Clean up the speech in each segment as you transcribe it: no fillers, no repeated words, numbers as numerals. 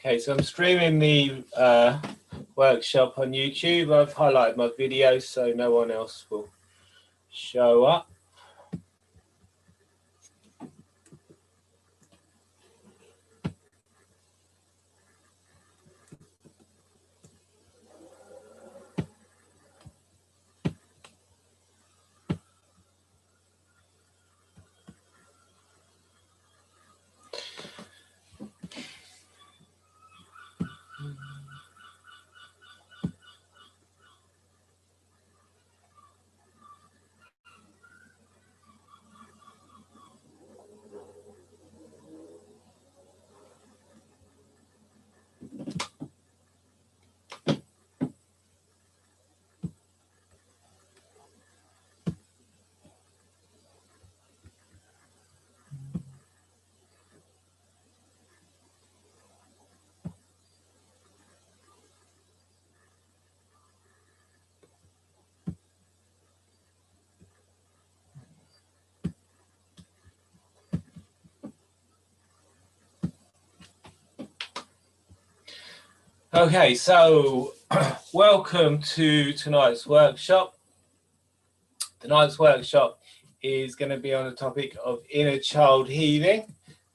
Okay, so I'm streaming the workshop on YouTube. I've highlighted my video so no one else will show up. Okay, so welcome to tonight's workshop. Tonight's workshop is going to be on the topic of inner child healing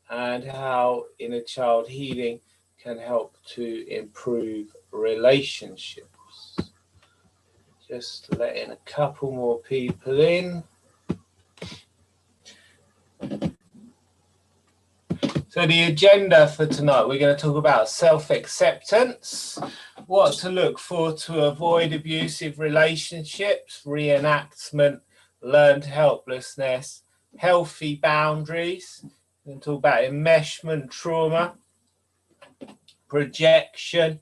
and how inner child healing can help to improve relationships. Just letting a couple more people in. So the agenda for tonight, we're going to talk about self-acceptance, what to look for to avoid abusive relationships, reenactment, learned helplessness, healthy boundaries. We're going to talk about enmeshment trauma, projection,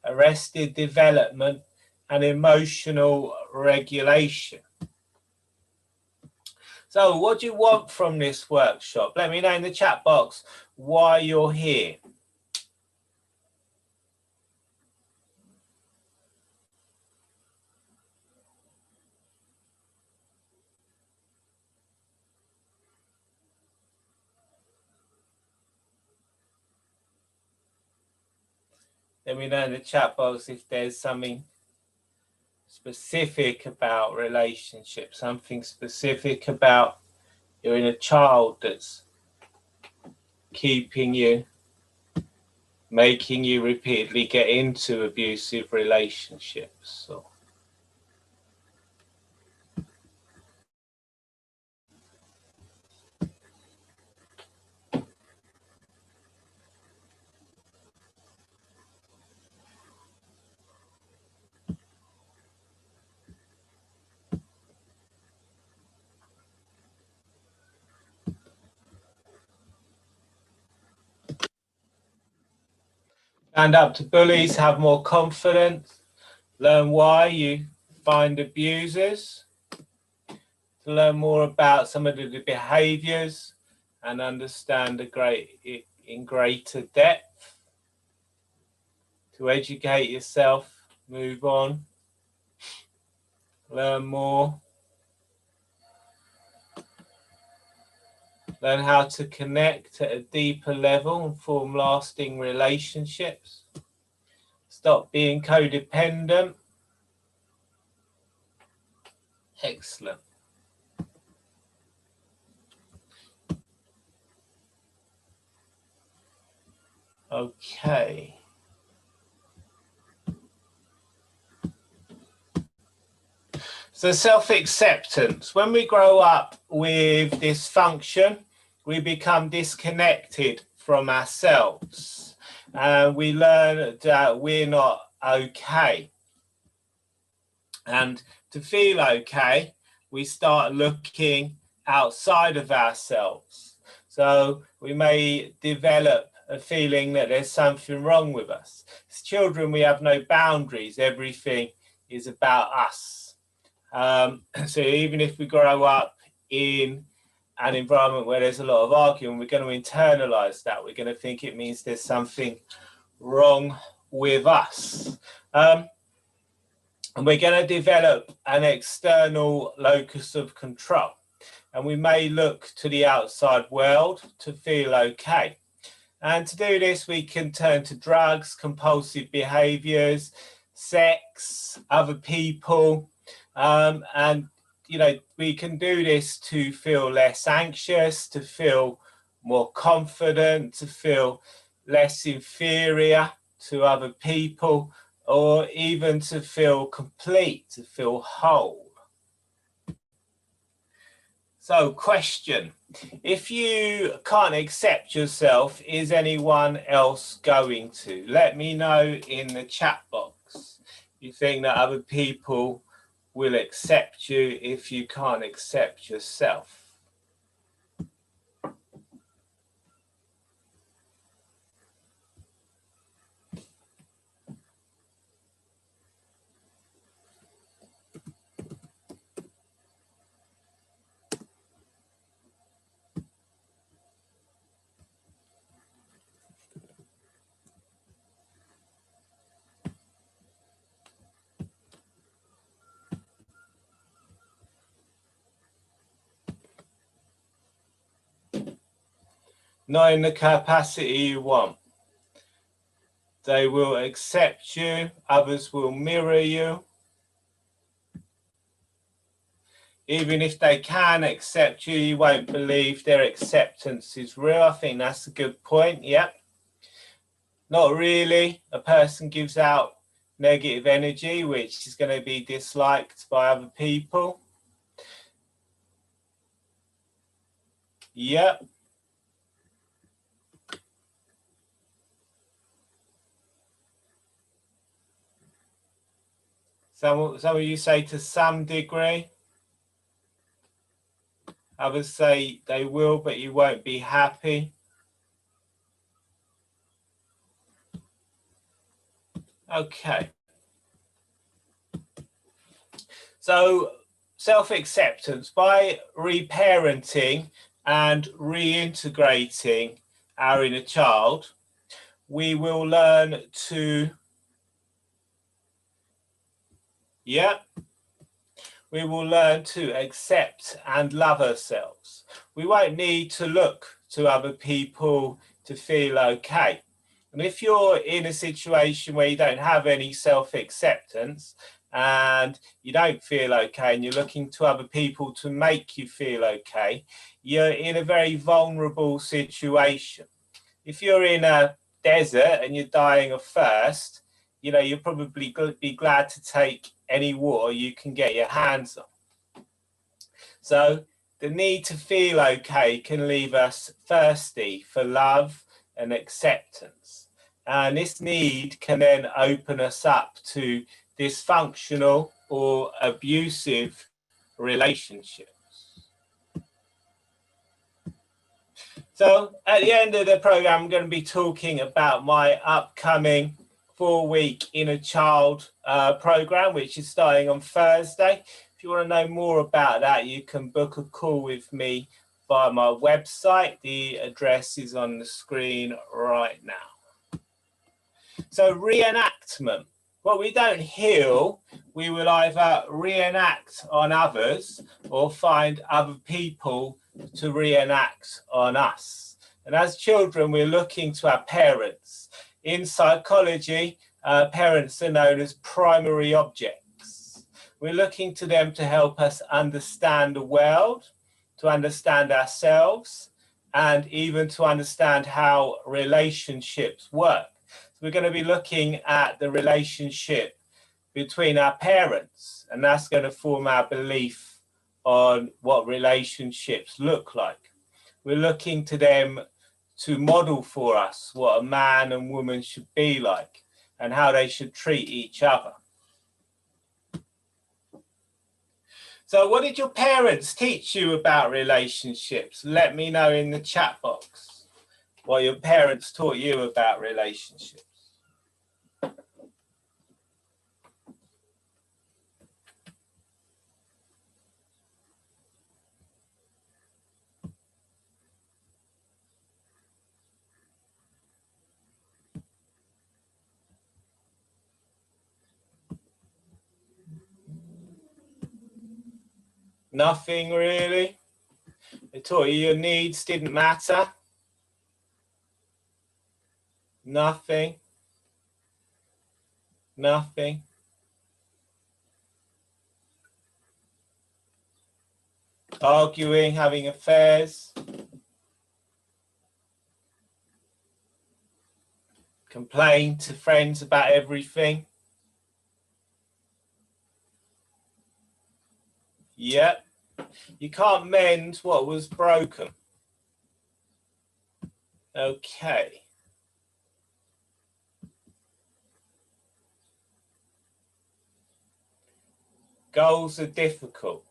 arrested development, and emotional regulation. So what do you want from this workshop? Let me know in the chat box why you're here. Let me know in the chat box if there's something specific about relationships, something specific about your inner child that's keeping you, making you repeatedly get into abusive relationships. So. Stand up to bullies, have more confidence, learn why you find abusers, to learn more about some of the behaviors and understand in greater depth, to educate yourself, move on, learn more, learn how to connect at a deeper level and form lasting relationships, stop being codependent. Excellent. Okay. So self-acceptance. When we grow up with dysfunction, we become disconnected from ourselves. We learn that we're not okay. And to feel okay, we start looking outside of ourselves. So we may develop a feeling that there's something wrong with us. As children, we have no boundaries. Everything is about us. So even if we grow up in an environment where there's a lot of arguing, we're going to internalize that. We're going to think it means there's something wrong with us. And we're going to develop an external locus of control. And we may look to the outside world to feel okay. And to do this, we can turn to drugs, compulsive behaviors, sex, other people, and we can do this to feel less anxious, to feel more confident, to feel less inferior to other people, or even to feel complete, to feel whole. So, question: if you can't accept yourself, is anyone else going to? Let me know in the chat box. You think that other people will accept you if you can't accept yourself? Not in the capacity you want. They will accept you, others will mirror you. Even if they can accept you, you won't believe their acceptance is real. I think that's a good point. Yep. Not really. A person gives out negative energy, which is going to be disliked by other people. Yep. Some of you say to some degree. Others say they will, but you won't be happy. Okay. So self-acceptance, by reparenting and reintegrating our inner child, we will learn to, we will learn to accept and love ourselves. We won't need to look to other people to feel okay. And if you're in a situation where you don't have any self-acceptance and you don't feel okay and you're looking to other people to make you feel okay, you're in a very vulnerable situation. If you're in a desert and you're dying of thirst, you'll probably be glad to take any water you can get your hands on. So the need to feel okay can leave us thirsty for love and acceptance. And this need can then open us up to dysfunctional or abusive relationships. So at the end of the program, I'm going to be talking about my upcoming 4-week inner child program, which is starting on Thursday. If you want to know more about that, you can book a call with me via my website. The address is on the screen right now. So reenactment. What we don't heal, we will either reenact on others or find other people to reenact on us. And as children, we're looking to our parents. In psychology, parents are known as primary objects. We're looking to them to help us understand the world, to understand ourselves, and even to understand how relationships work. So we're going to be looking at the relationship between our parents, and that's going to form our belief on what relationships look like. We're looking to them to model for us what a man and woman should be like and how they should treat each other. So what did your parents teach you about relationships? Let me know in the chat box what your parents taught you about relationships. Nothing really. They taught you your needs didn't matter. Nothing. Nothing. Arguing, having affairs. Complain to friends about everything. Yep. You can't mend what was broken. Okay. Goals are difficult.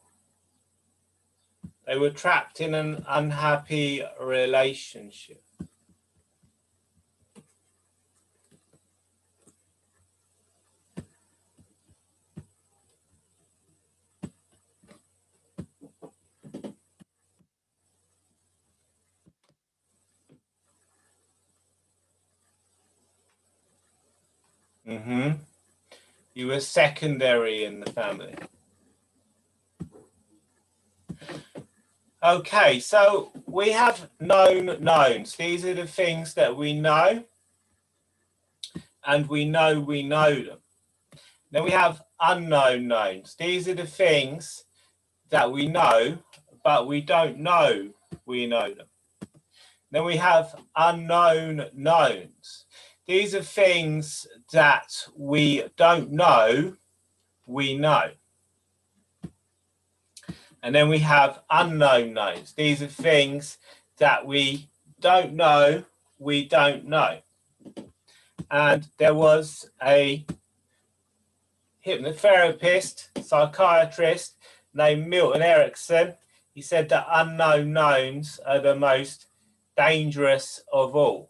They were trapped in an unhappy relationship. You were secondary in the family. Okay, so we have known knowns. These are the things that we know, and we know them. Then we have unknown knowns. These are the things that we know, but we don't know we know them. Then we have unknown knowns. These are things that we don't know we know. And then we have unknown knowns. These are things that we don't know we don't know. And there was a hypnotherapist, psychiatrist named Milton Erickson. He said that unknown knowns are the most dangerous of all.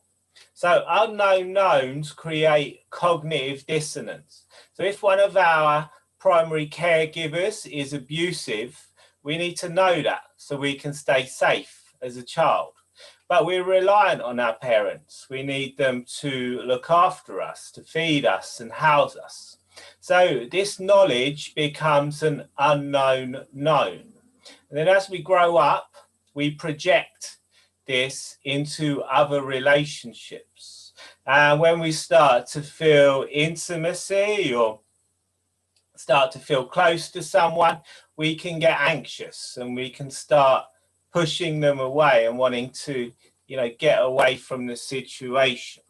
So unknown knowns create cognitive dissonance. So if one of our primary caregivers is abusive, we need to know that so we can stay safe as a child. But we're reliant on our parents. We need them to look after us, to feed us and house us. So this knowledge becomes an unknown known. And then as we grow up, we project this into other relationships. And when we start to feel intimacy or start to feel close to someone, we can get anxious and we can start pushing them away and wanting to, get away from the situation.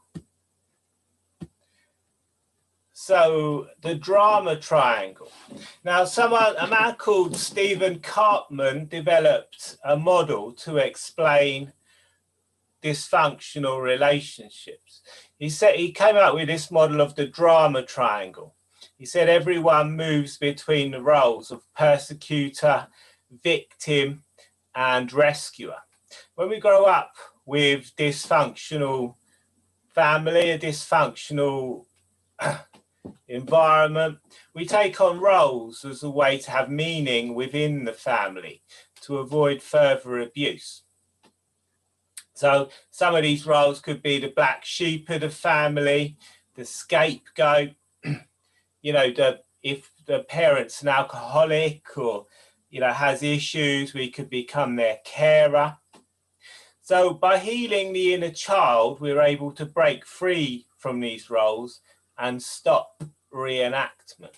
So the drama triangle. Now, a man called Stephen Cartman developed a model to explain dysfunctional relationships. He came up with this model of the drama triangle. He said everyone moves between the roles of persecutor, victim, and rescuer. When we grow up with dysfunctional family, a dysfunctional environment, we take on roles as a way to have meaning within the family to avoid further abuse. So some of these roles could be the black sheep of the family, the scapegoat, if the parent's an alcoholic or, has issues, we could become their carer. So by healing the inner child, we're able to break free from these roles and stop reenactment.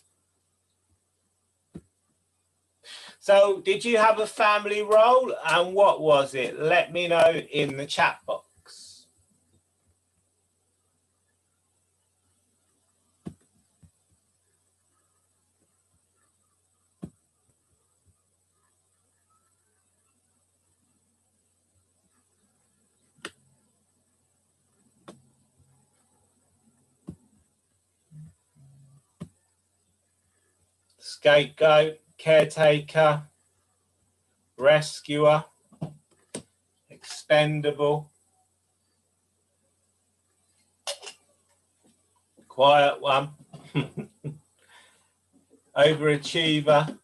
So did you have a family role, and what was it? Let me know in the chat box. Scapegoat, caretaker, rescuer, expendable, quiet one, overachiever,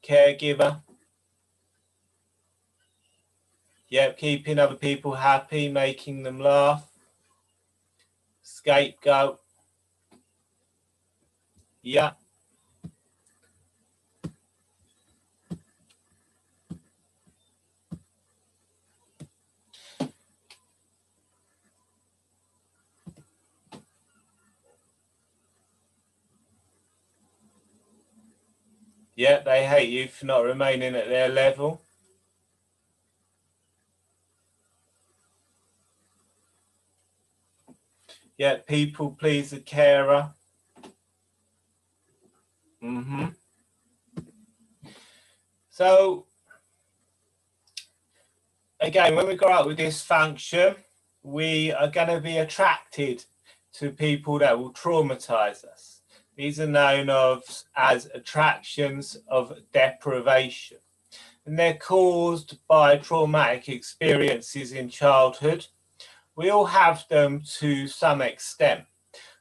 caregiver. Yep, keeping other people happy, making them laugh. Scapegoat. Yeah. Yeah, they hate you for not remaining at their level. Yeah, people pleaser, carer. So again, when we grow up with dysfunction, we are going to be attracted to people that will traumatize us. These are known as attractions of deprivation. And they're caused by traumatic experiences in childhood. We all have them to some extent.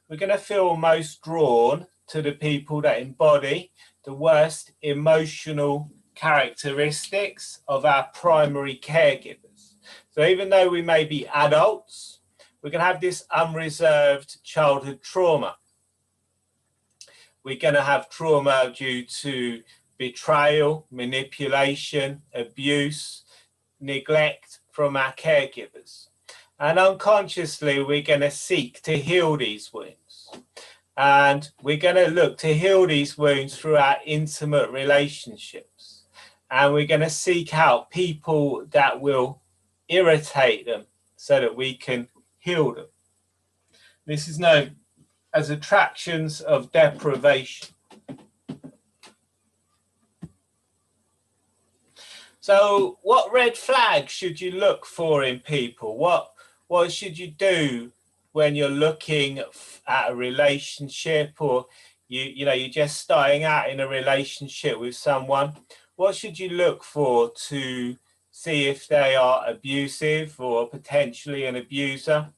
We're going to feel most drawn to the people that embody the worst emotional characteristics of our primary caregivers. So even though we may be adults, we're going to have this unreserved childhood trauma. We're going to have trauma due to betrayal, manipulation, abuse, neglect from our caregivers. And unconsciously, we're going to seek to heal these wounds. And we're going to look to heal these wounds through our intimate relationships. And we're going to seek out people that will irritate them so that we can heal them. This is known as attractions of deprivation. So what red flags should you look for in people? What should you do when you're looking at a relationship, or you're just starting out in a relationship with someone? What should you look for to see if they are abusive or potentially an abuser?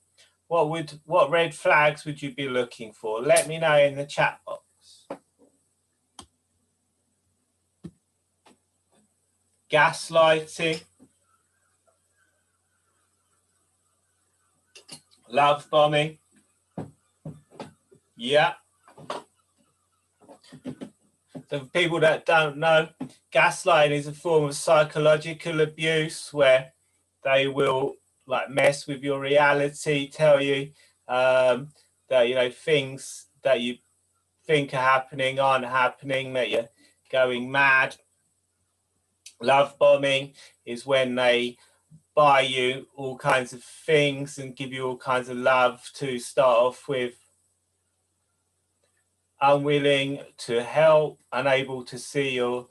What red flags would you be looking for? Let me know in the chat box. Gaslighting, love bombing. Yeah. So for people that don't know, gaslighting is a form of psychological abuse where they will like mess with your reality, tell you that things that you think are happening aren't happening, that you're going mad. Love bombing is when they buy you all kinds of things and give you all kinds of love to start off with. Unwilling to help, unable to see your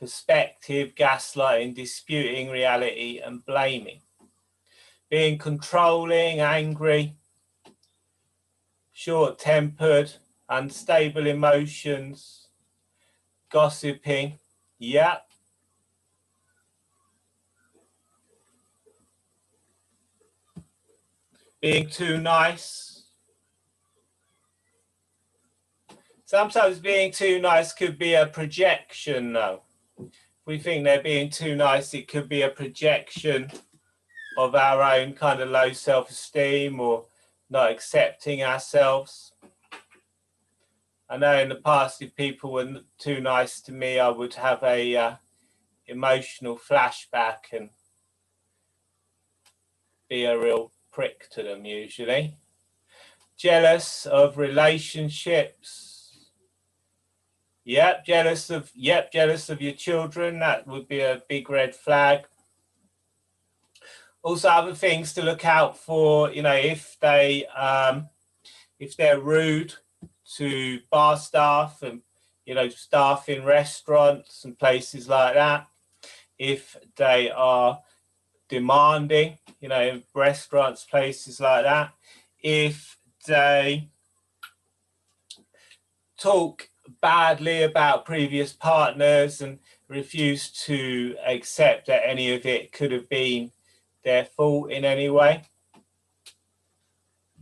perspective, gaslighting, disputing reality, and blaming. Being controlling, angry, short-tempered, unstable emotions, gossiping. Yeah. Being too nice. Sometimes being too nice could be a projection, though. If we think they're being too nice, it could be a projection of our own kind of low self-esteem or not accepting ourselves. I know in the past, if people were too nice to me, I would have a emotional flashback and be a real prick to them usually. Jealous of relationships. Yep, jealous of your children. That would be a big red flag. Also, other things to look out for, if they're rude to bar staff and staff in restaurants and places like that. If they are demanding, restaurants, places like that. If they talk badly about previous partners and refuse to accept that any of it could have been their fault in any way.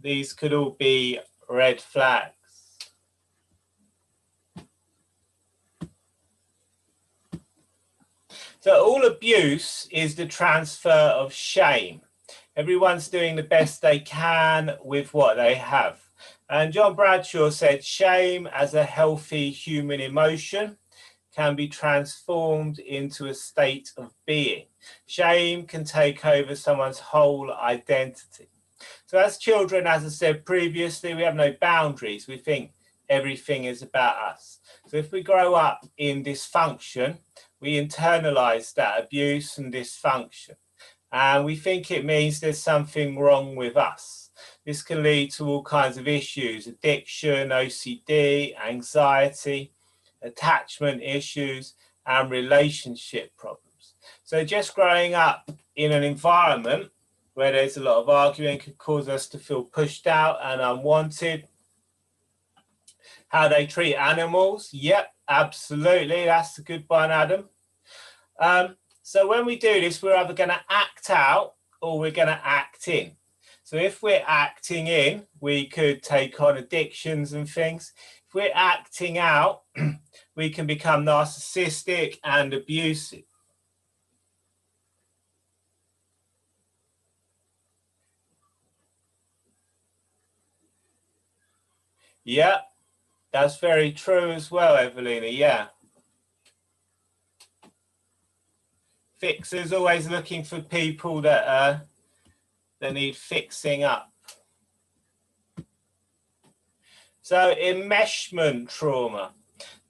These could all be red flags. So all abuse is the transfer of shame. Everyone's doing the best they can with what they have. And John Bradshaw said, shame as a healthy human emotion can be transformed into a state of being. Shame can take over someone's whole identity. So as children, as I said previously, we have no boundaries. We think everything is about us. So if we grow up in dysfunction, we internalize that abuse and dysfunction, and we think it means there's something wrong with us. This can lead to all kinds of issues: addiction, OCD, anxiety, attachment issues, and relationship problems. So just growing up in an environment where there's a lot of arguing could cause us to feel pushed out and unwanted. How they treat animals, yep, absolutely, that's a good one, Adam. So when we do this, we're either going to act out or we're going to act in. So if we're acting in, we could take on addictions and things. If we're acting out, we can become narcissistic and abusive. Yeah, that's very true as well, Evelina. Yeah. Fixers always looking for people that need fixing up. So enmeshment trauma.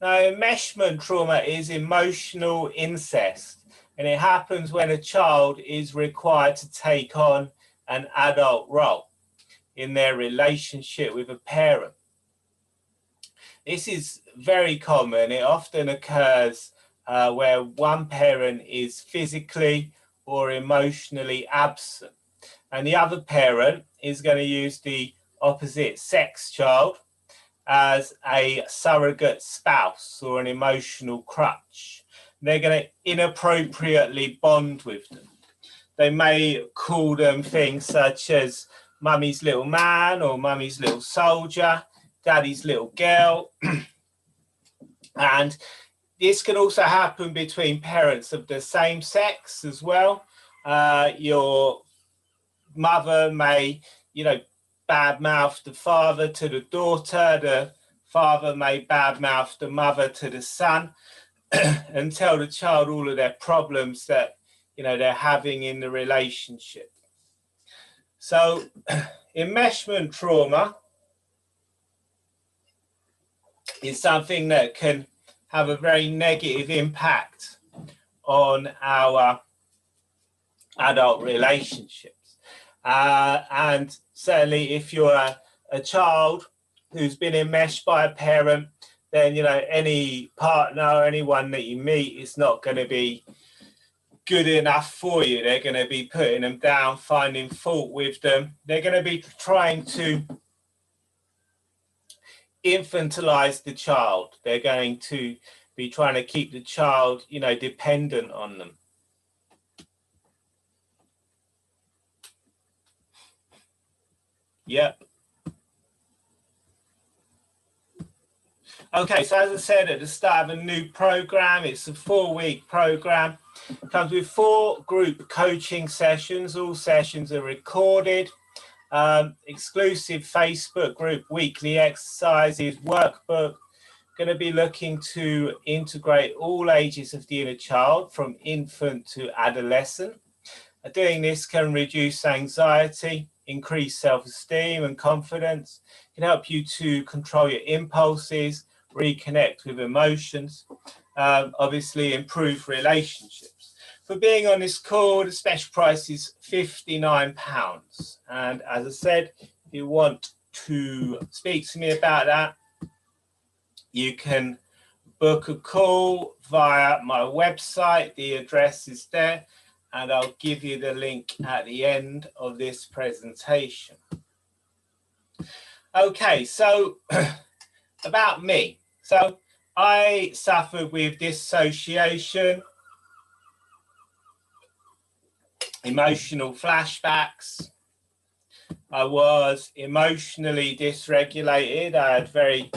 Now, enmeshment trauma is emotional incest, and it happens when a child is required to take on an adult role in their relationship with a parent. This is very common. It often occurs where one parent is physically or emotionally absent, and the other parent is going to use the opposite sex child as a surrogate spouse or an emotional crutch. They're going to inappropriately bond with them. They may call them things such as mummy's little man or mummy's little soldier, daddy's little girl. And this can also happen between parents of the same sex as well. Your mother may, badmouth the father to the daughter, the father may badmouth the mother to the son, and tell the child all of their problems that they're having in the relationship. So enmeshment trauma is something that can have a very negative impact on our adult relationships. And certainly if you're a child who's been enmeshed by a parent, then any partner or anyone that you meet is not going to be good enough for you. They're going to be putting them down, finding fault with them. They're going to be trying to infantilize the child. They're going to be trying to keep the child, dependent on them. Yep. Okay, so as I said at the start of a new program, it's a 4-week program. It comes with 4 group coaching sessions. All sessions are recorded. Exclusive Facebook group, weekly exercises, workbook. Going to be looking to integrate all ages of the inner child from infant to adolescent. Doing this can reduce anxiety, increase self-esteem and confidence, can help you to control your impulses, reconnect with emotions, obviously improve relationships. For being on this call, the special price is £59. And as I said, if you want to speak to me about that, you can book a call via my website. The address is there, and I'll give you the link at the end of this presentation. Okay, so about me. So I suffered with dissociation, emotional flashbacks. I was emotionally dysregulated. I had very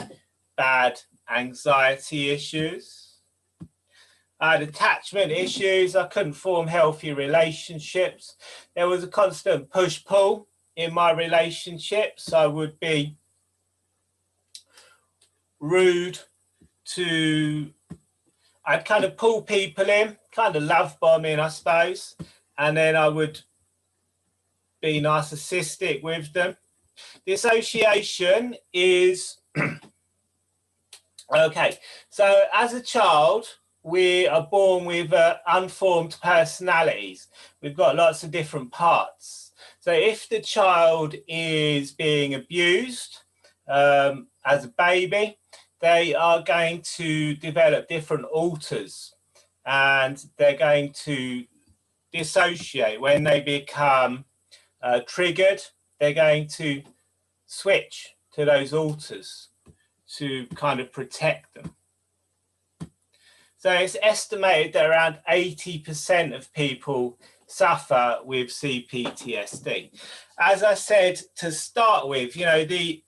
bad anxiety issues. I had attachment issues. I couldn't form healthy relationships. There was a constant push-pull in my relationships. I would be rude I'd kind of pull people in, kind of love bombing, I suppose. And then I would be narcissistic with them. Dissociation is Okay, so as a child, we are born with unformed personalities. We've got lots of different parts. So if the child is being abused as a baby, they are going to develop different alters, and they're going to dissociate. When they become triggered, they're going to switch to those alters to kind of protect them. So it's estimated that around 80% of people suffer with CPTSD. As I said to start with, you know, the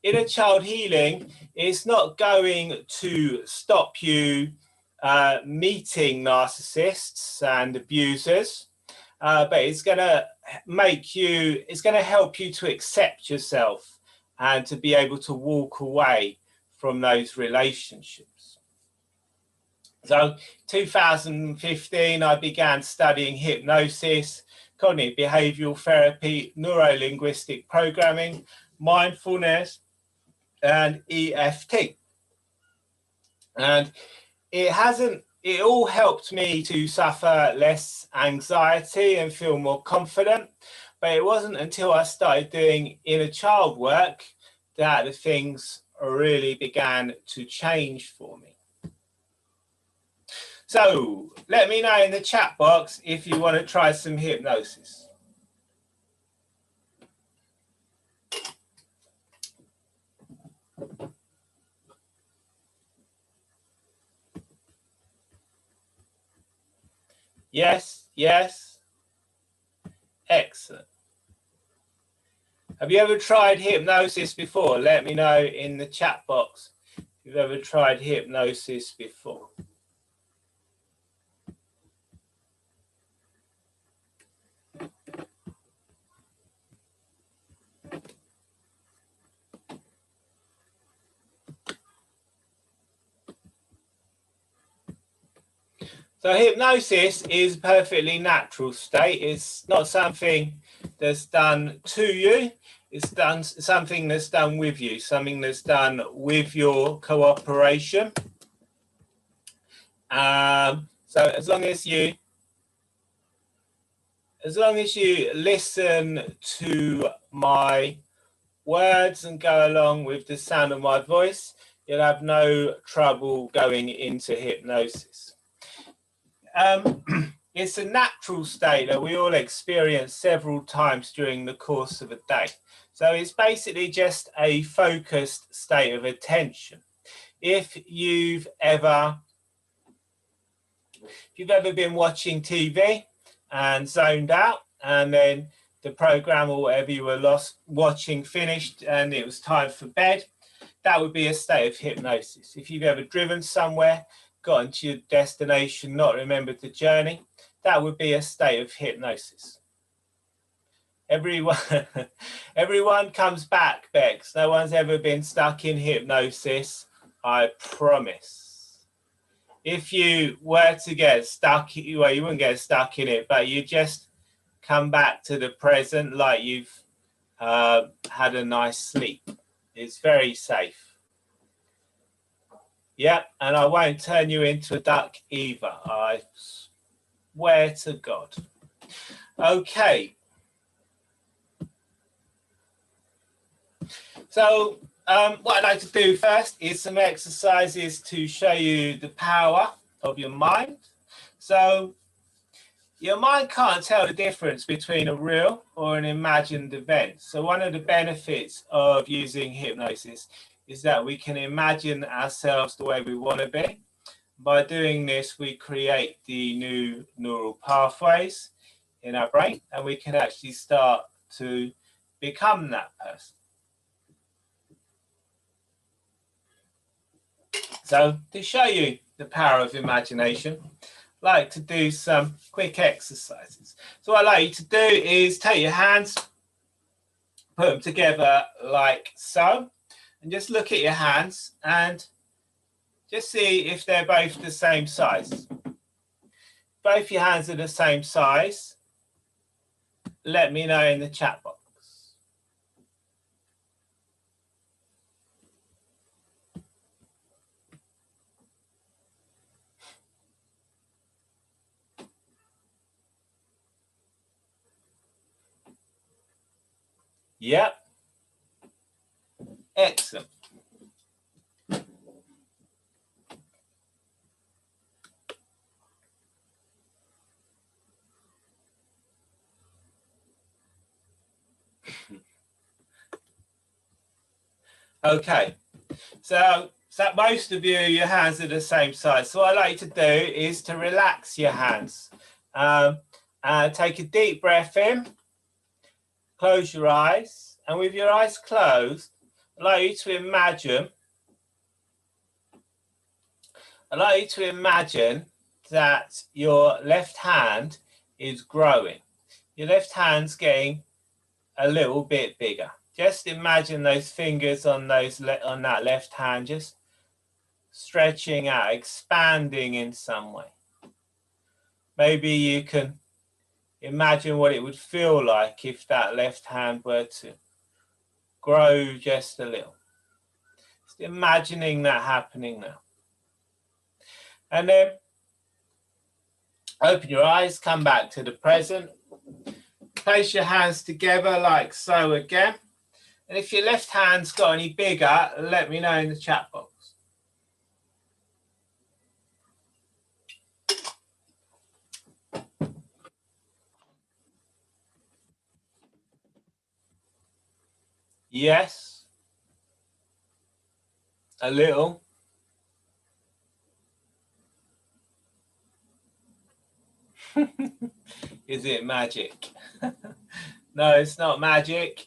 inner child healing is not going to stop you meeting narcissists and abusers, but it's going to it's going to help you to accept yourself and to be able to walk away from those relationships. So 2015, I began studying hypnosis, cognitive behavioral therapy, neuro-linguistic programming, mindfulness, and EFT. And it all helped me to suffer less anxiety and feel more confident. But it wasn't until I started doing inner child work that the things really began to change for me. So let me know in the chat box if you want to try some hypnosis. Yes, yes. Excellent. Have you ever tried hypnosis before? Let me know in the chat box if you've ever tried hypnosis before. So hypnosis is a perfectly natural state. It's not something that's done to you. It's done something that's done with you, something that's done with your cooperation. So as long as you listen to my words and go along with the sound of my voice, you'll have no trouble going into hypnosis. It's a natural state that we all experience several times during the course of a day. So it's basically just a focused state of attention. If you've ever been watching TV and zoned out, and then the program or whatever you were watching finished and it was time for bed, that would be a state of hypnosis. If you've ever driven somewhere, gotten to your destination, not remembered the journey, that would be a state of hypnosis. Everyone comes back, Bex. No one's ever been stuck in hypnosis, I promise. If you were to get stuck, well, you wouldn't get stuck in it, but you just come back to the present like you've had a nice sleep. It's very safe. Yep, and I won't turn you into a duck either. I swear to God. Okay. So what I'd like to do first is some exercises to show you the power of your mind. So your mind can't tell the difference between a real or an imagined event. So one of the benefits of using hypnosis is that we can imagine ourselves the way we want to be. By doing this, we create the new neural pathways in our brain, and we can actually start to become that person. So to show you the power of imagination, I'd like to do some quick exercises. So what I'd like you to do is take your hands, put them together like so, and just look at your hands and just see if they're both the same size. Both your hands are the same size. Let me know in the chat box. Yep. Excellent. Okay, so most of you, your hands are the same size. So what I like you to do is to relax your hands. Take a deep breath in, close your eyes, and with your eyes closed, I'd like you to imagine that your left hand is growing. Your left hand's getting a little bit bigger. Just imagine those fingers on that left hand just stretching out, expanding in some way. Maybe you can imagine what it would feel like if that left hand were to grow just a little. Just imagining that happening now. And then open your eyes, come back to the present. Place your hands together like so again. And if your left hand's got any bigger, let me know in the chat box. Yes. A little. Is it magic? No, it's not magic.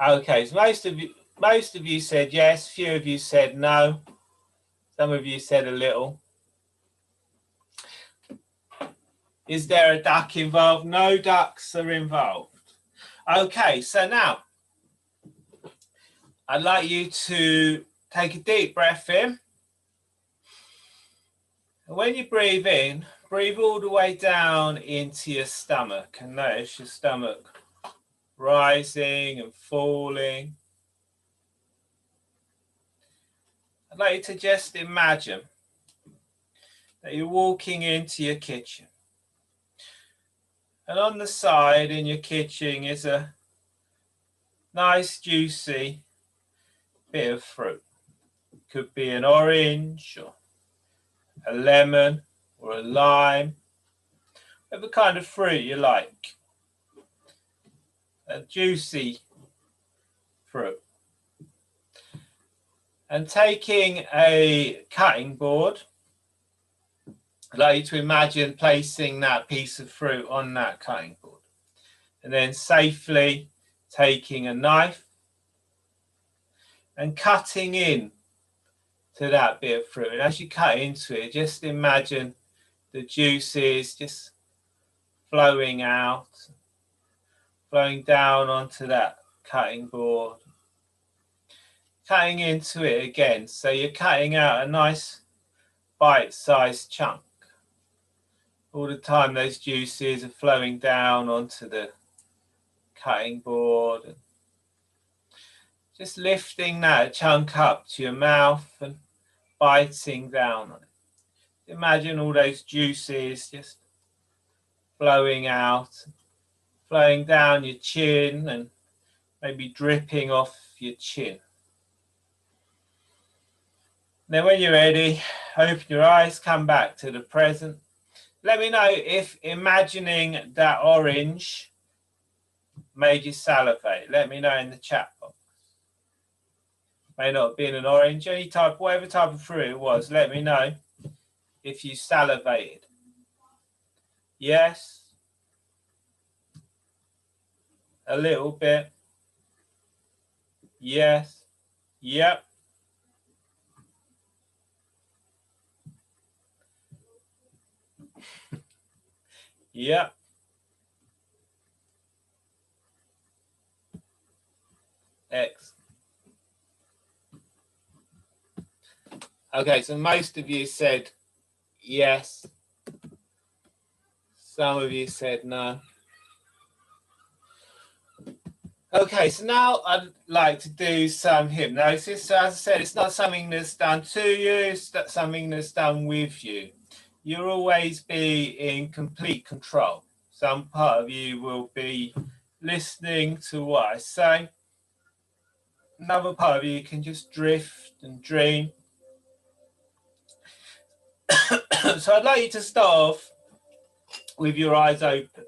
Okay, so most of you said yes, few of you said no, some of you said a little. Is there a duck involved? No ducks are involved. Okay, so now I'd like you to take a deep breath in. And when you breathe in, breathe all the way down into your stomach and notice your stomach rising and falling. I'd like you to just imagine that you're walking into your kitchen. And on the side in your kitchen is a nice juicy bit of fruit. It could be an orange or a lemon or a lime, whatever kind of fruit you like. A juicy fruit. And taking a cutting board, I'd like you to imagine placing that piece of fruit on that cutting board. And then safely taking a knife and cutting in to that bit of fruit. And as you cut into it, just imagine the juices just flowing out, flowing down onto that cutting board. Cutting into it again. So you're cutting out a nice bite-sized chunk. All the time those juices are flowing down onto the cutting board. And just lifting that chunk up to your mouth and biting down on it. Imagine all those juices just flowing out, flowing down your chin and maybe dripping off your chin. Then when you're ready, open your eyes, come back to the present. Let me know if imagining that orange made you salivate. Let me know in the chat box. May not have been an orange, whatever type of fruit it was, let me know if you salivated. Yes. A little bit. Yes. Yep. Yep. Excellent. Okay, so most of you said yes. Some of you said no. Okay, so now I'd like to do some hypnosis. So as I said, it's not something that's done to you, it's something that's done with you. you'll always be in complete control. Some part of you will be listening to what I say. Another part of you can just drift and dream. So I'd like you to start off with your eyes open.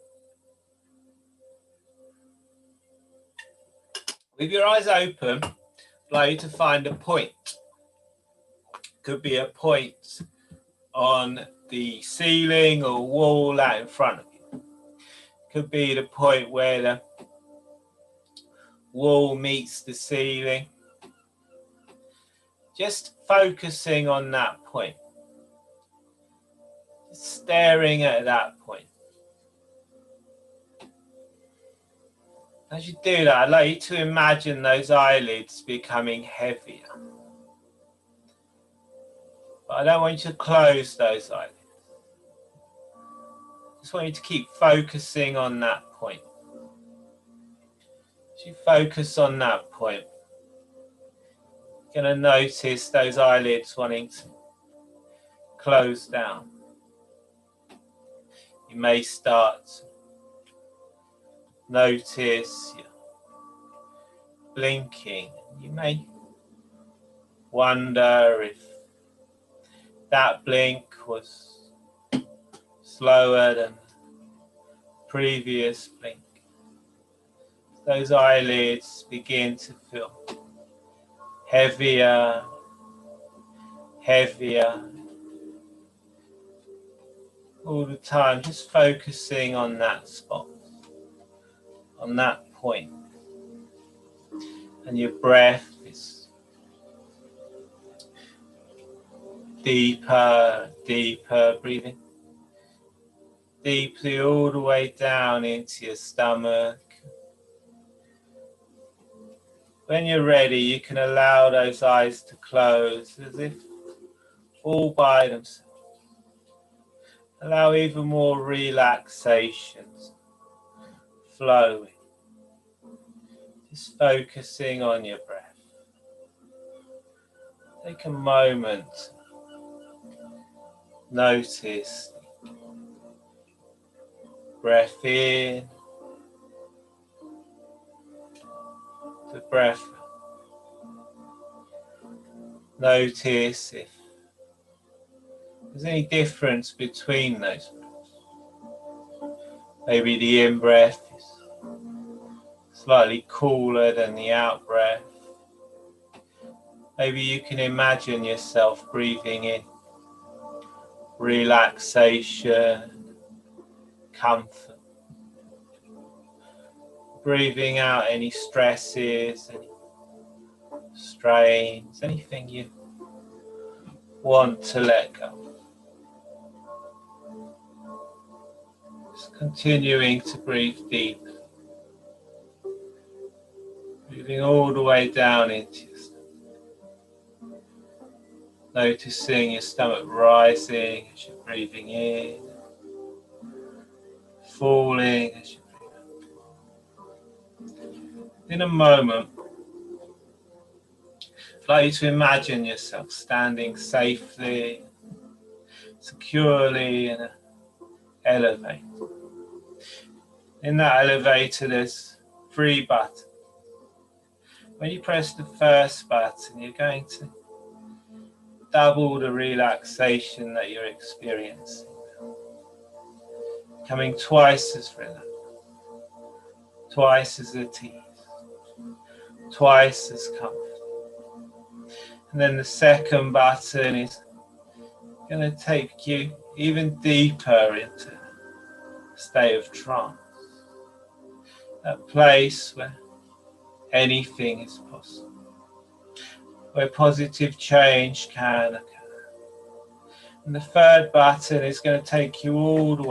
With your eyes open, I'd like you to find a point. Could be a point on the ceiling or wall out in front of you. Could be the point where the wall meets the ceiling. Just focusing on that point. Just staring at that point. As you do that, I'd like you to imagine those eyelids becoming heavier. But I don't want you to close those eyelids. I just want you to keep focusing on that point. As you focus on that point, you're going to notice those eyelids wanting to close down. You may start to notice you're blinking. You may wonder if that blink was slower than previous blink. Those eyelids begin to feel heavier, heavier. All the time, just focusing on that spot, on that point. And your breath is deeper, deeper, breathing deeply all the way down into your stomach. When you're ready, you can allow those eyes to close as if all by themselves. Allow even more relaxations flowing. Just focusing on your breath. Take a moment. Notice breath in, the breath. Notice if there's any difference between those breaths. Maybe the in-breath is slightly cooler than the out-breath. Maybe you can imagine yourself breathing in relaxation, comfort. Breathing out any stresses, any strains, anything you want to let go. Just continuing to breathe deep. Breathing all the way down into your stomach. Noticing your stomach rising as you're breathing in. Falling as you breathe out. In a moment, I'd like you to imagine yourself standing safely, securely in an elevator. In that elevator, there's 3 buttons. When you press the first button, you're going to double the relaxation that you're experiencing. Becoming twice as relaxed, twice as at ease, twice as comfortable. And then the second button is going to take you even deeper into a state of trance. That place where anything is possible, where positive change can occur. And the third button is going to take you all the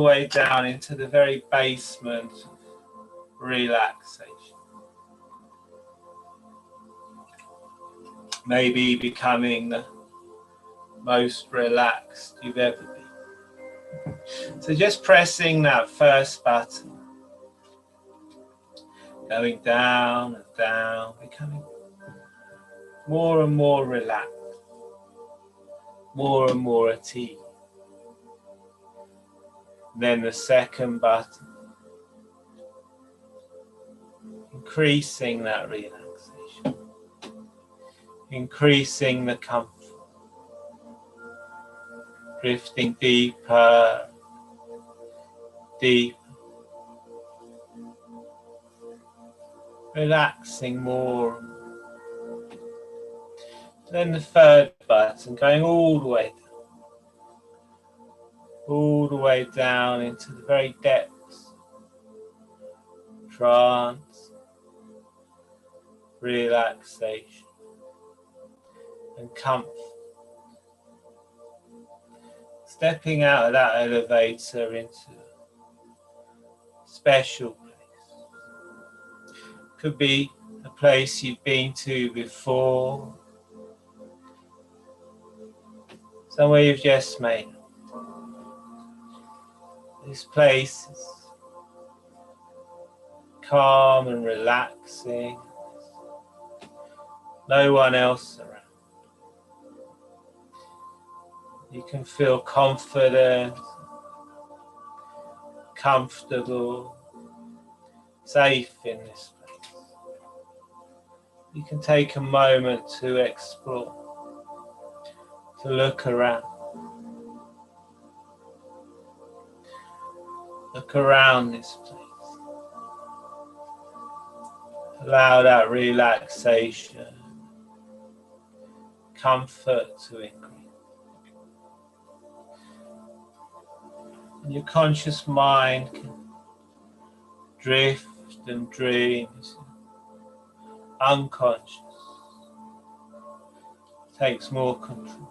way down into the very basement of relaxation. Maybe becoming the most relaxed you've ever been. So just pressing that first button, going down and down, becoming more and more relaxed. more and more at ease. Then the second button, increasing that relaxation, increasing the comfort, drifting deeper, deeper, relaxing more and more. Then the third button, going all the way down into the very depths, trance, relaxation and comfort. Stepping out of that elevator into a special place. Could be a place you've been to before, somewhere you've just made. This place is calm and relaxing. No one else around. You can feel confident, comfortable, safe in this place. You can take a moment to explore, to look around. Look around this place. Allow that relaxation, comfort to increase. And your conscious mind can drift and dream, unconscious, takes more control.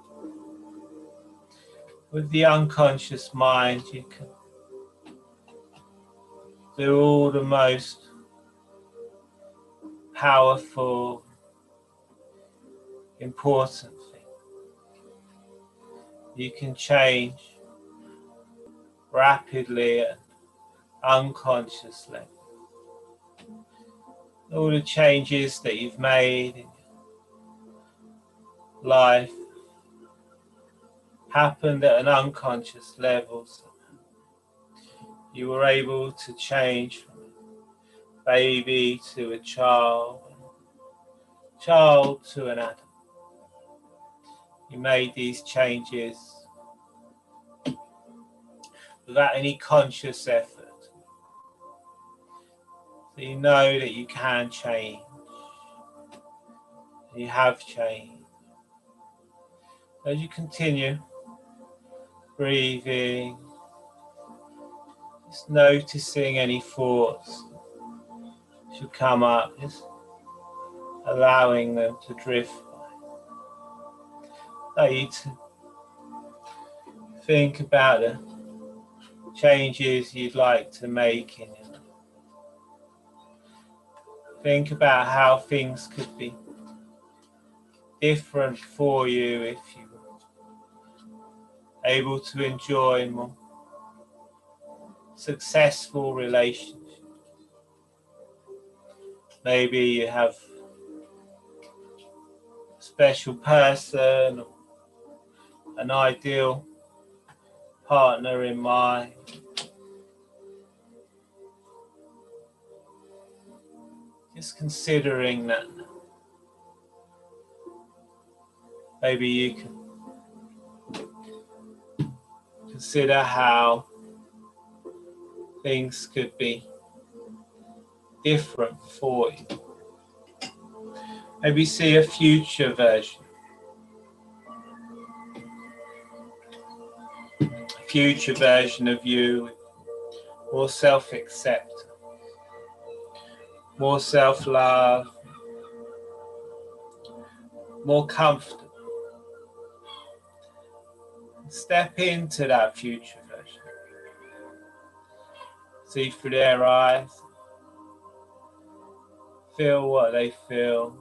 With the unconscious mind, you can do all the most powerful, important things. You can change rapidly at unconscious level. All the changes that you've made in your life happened at an unconscious level. So you were able to change from a baby to a child to an adult. You made these changes without any conscious effort. So you know that you can change. You have changed. As you continue breathing, just noticing any thoughts should come up, just allowing them to drift by. Allow you to think about the changes you'd like to make in your life. Think about how things could be different for you if you were able to enjoy more successful relationships. Maybe you have a special person or an ideal partner in mind. Just considering that. Maybe you can consider how things could be different for you. Maybe see a future version. A future version of you with more self-acceptance, more self-love, more comfortable. Step into that future version. See through their eyes. Feel what they feel.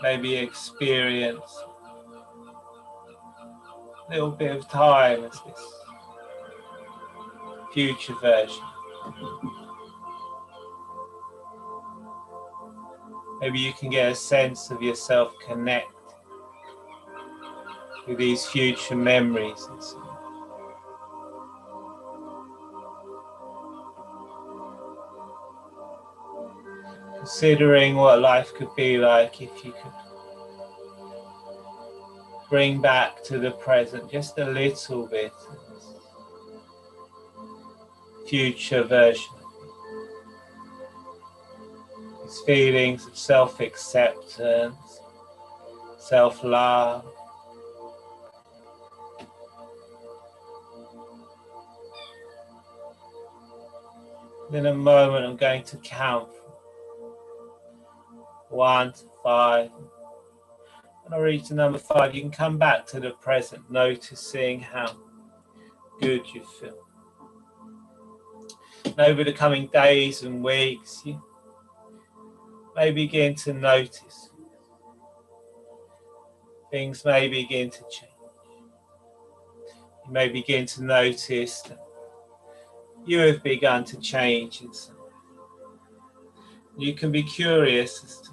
Maybe experience a little bit of time as this future version. Maybe you can get a sense of yourself connect with these future memories and so on. Considering what life could be like if you could bring back to the present just a little bit of this future version. These feelings of self-acceptance, self-love. In a moment, I'm going to count from 1 to 5. When I reach the number 5, you can come back to the present, noticing how good you feel. And over the coming days and weeks, you may begin to notice things may begin to change. You may begin to notice that you have begun to change in some way. You can be curious as to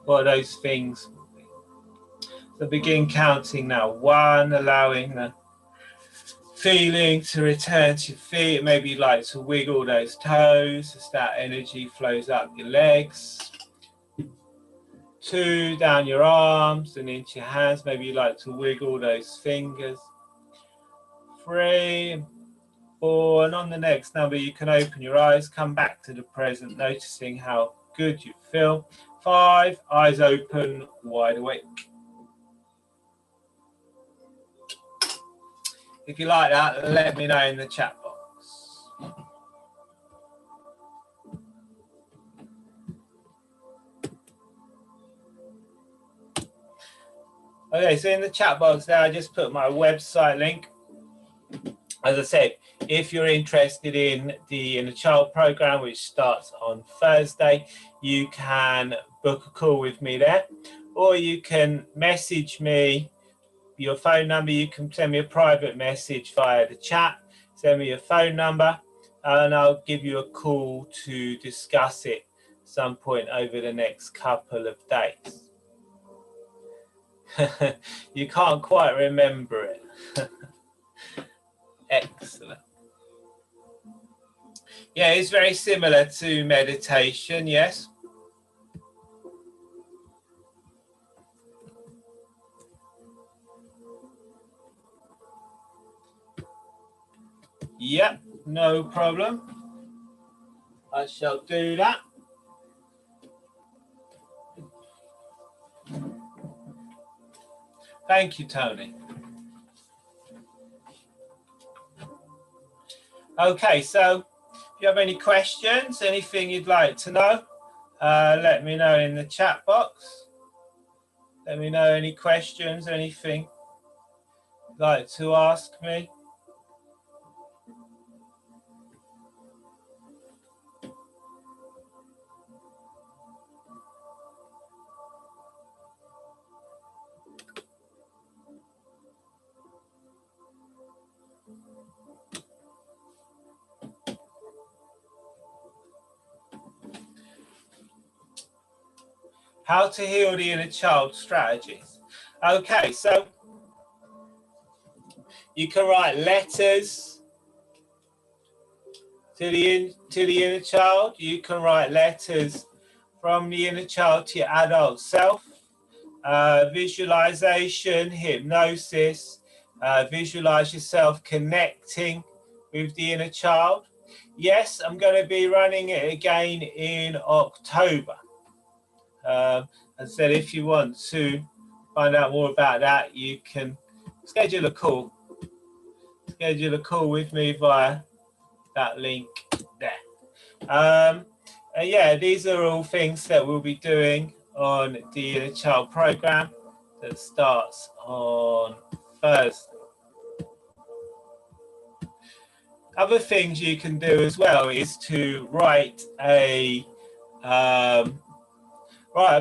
what those things will be. So begin counting now. 1, allowing the feeling to return to your feet. Maybe you'd like to wiggle those toes as that energy flows up your legs. 2, down your arms and into your hands. Maybe you'd like to wiggle those fingers. 3, 4, and on the next number you can open your eyes, come back to the present, noticing how good you feel. 5, eyes open, wide awake. If you like that, let me know in the chat box. Okay, so in the chat box there, I just put my website link. As I said, if you're interested in the Inner Child program, which starts on Thursday, you can book a call with me there, or you can message me your phone number. You can send me a private message via the chat, send me your phone number, and I'll give you a call to discuss it some point over the next couple of days. You can't quite remember it. Excellent. Yeah, it's very similar to meditation, yes. Yep, no problem. I shall do that. Thank you, Tony. Okay, so if you have any questions, anything you'd like to know, let me know in the chat box. Let me know any questions, anything you'd like to ask me. How to heal the inner child strategies. Okay, so you can write letters to the inner child. You can write letters from the inner child to your adult self. Visualization, hypnosis, visualize yourself connecting with the inner child. Yes, I'm going to be running it again in October. As I said, if you want to find out more about that, you can schedule a call. Schedule a call with me via that link there. Yeah, these are all things that we'll be doing on the Inner Child program that starts on Thursday. Other things you can do as well is to write a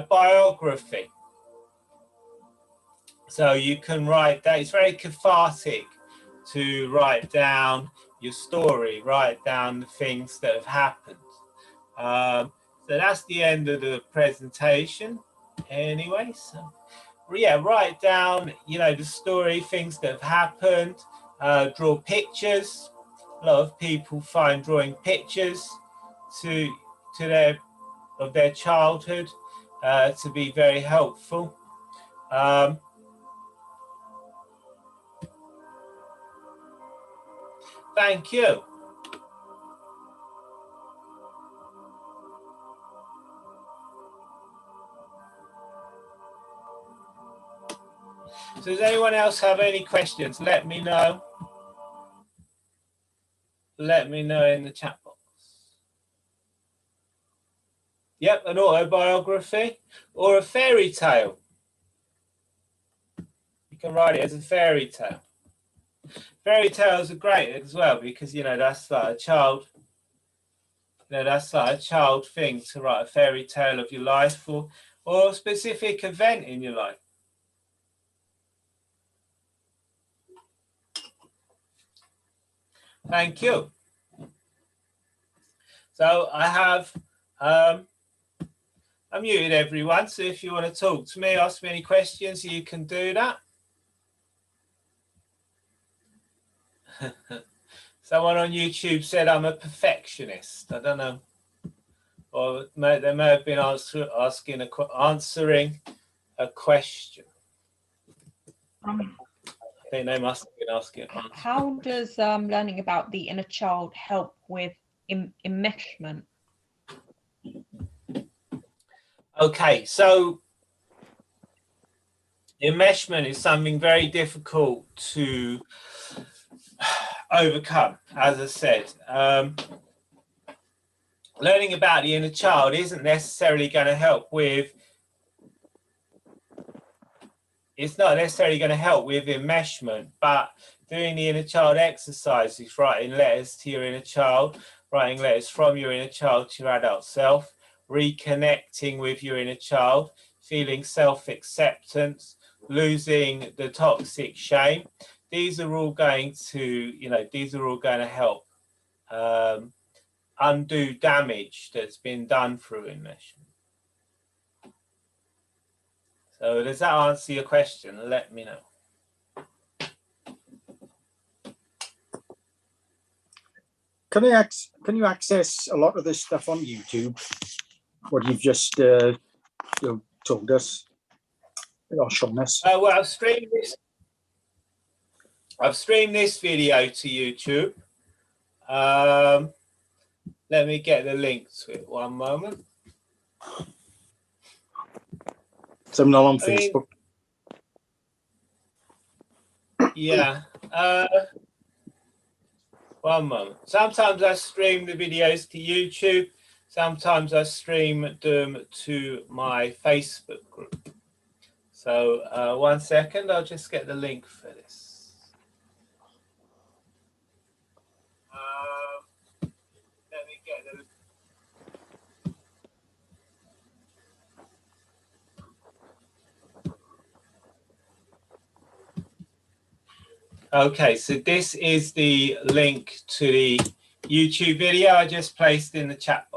biography. So you can write that. It's very cathartic to write down your story, write down the things that have happened. So that's the end of the presentation. Anyway, so yeah, write down, you know, the story, things that have happened, draw pictures. A lot of people find drawing pictures to their childhood to be very helpful. Thank you. So does anyone else have any questions? Let me know. Let me know in the chat box. Yep, an autobiography or a fairy tale. You can write it as a fairy tale. Fairy tales are great as well because, you know, that's like a child, you know, that's like a child thing to write a fairy tale of your life or a specific event in your life. Thank you. So I have unmuted everyone. So if you want to talk to me, ask me any questions, you can do that. Someone on YouTube said I'm a perfectionist. I don't know. Or they may have been answering a question. I think they must have been asking. How does learning about the inner child help with enmeshment? Okay, so enmeshment is something very difficult to overcome, as I said. Learning about the inner child isn't necessarily going to help with, it's not necessarily going to help with enmeshment, but doing the inner child exercises, writing letters to your inner child, writing letters from your inner child to your adult self, reconnecting with your inner child, feeling self-acceptance, losing the toxic shame. These are all going to, you know, these are all going to help undo damage that's been done through enmeshment. So does that answer your question? Let me know. Can you access a lot of this stuff on YouTube? What you've just told us or shown us? Well, I've streamed this video to YouTube. Let me get the link to it. One moment. So I'm not on Facebook. Yeah. One moment. Sometimes I stream the videos to YouTube. Sometimes I stream them to my Facebook group. So 1 second, I'll just get the link for this. Let me get the. Okay, so this is the link to the YouTube video I just placed in the chat